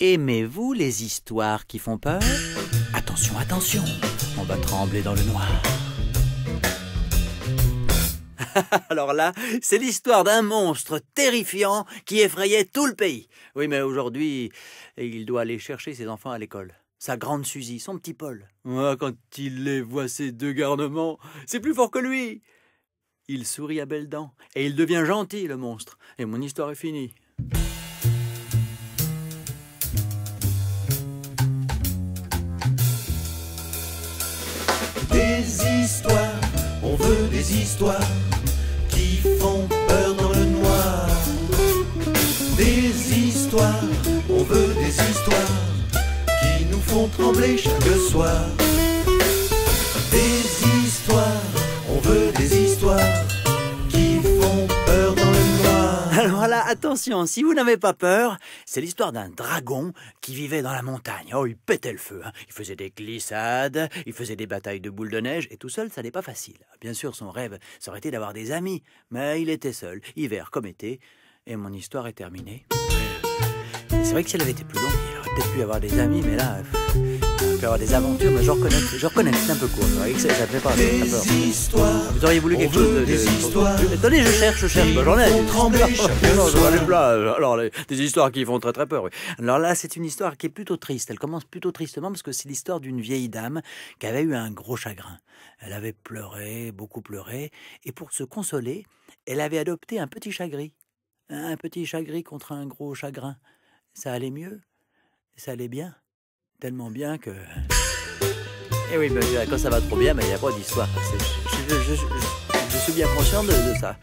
Aimez-vous les histoires qui font peur? Attention, attention, on va trembler dans le noir. Alors là, c'est l'histoire d'un monstre terrifiant qui effrayait tout le pays. Oui, mais aujourd'hui, il doit aller chercher ses enfants à l'école. Sa grande Suzy, son petit Paul. Ah, quand il les voit, ces deux garnements, c'est plus fort que lui. Il sourit à belles dents et il devient gentil, le monstre. Et mon histoire est finie. Des histoires, on veut des histoires qui font peur dans le noir. Des histoires, on veut des histoires qui nous font trembler chaque soir. Des histoires, on veut des histoires qui font peur dans le noir. Alors là, attention, si vous n'avez pas peur, c'est l'histoire d'un dragon qui vivait dans la montagne. Oh, il pétait le feu, hein. Il faisait des glissades, il faisait des batailles de boules de neige, et tout seul, ça n'est pas facile. Bien sûr, son rêve, ça aurait été d'avoir des amis, mais il était seul, hiver comme été, et mon histoire est terminée. C'est vrai que si elle avait été plus longue, il aurait peut-être pu avoir des amis, mais là, il peut avoir des aventures, mais je reconnais, c'est un peu court. C'est vrai que ça fait pas peur. Des histoires, Vous auriez voulu quelque chose de... des histoires. Attendez, je cherche, bah, j'en ai. Qui font trembler chaque Non, j'en ai soir. plein. Alors, des histoires qui font très très peur, oui. Alors là, c'est une histoire qui est plutôt triste. Elle commence plutôt tristement parce que c'est l'histoire d'une vieille dame qui avait eu un gros chagrin. Elle avait pleuré, beaucoup pleuré, et pour se consoler, elle avait adopté un petit chagrin. Un petit chagrin contre un gros chagrin. Ça allait mieux, ça allait bien, tellement bien que... Et oui, ben, quand ça va trop bien, il n'y a pas d'histoire. Je suis bien conscient de ça.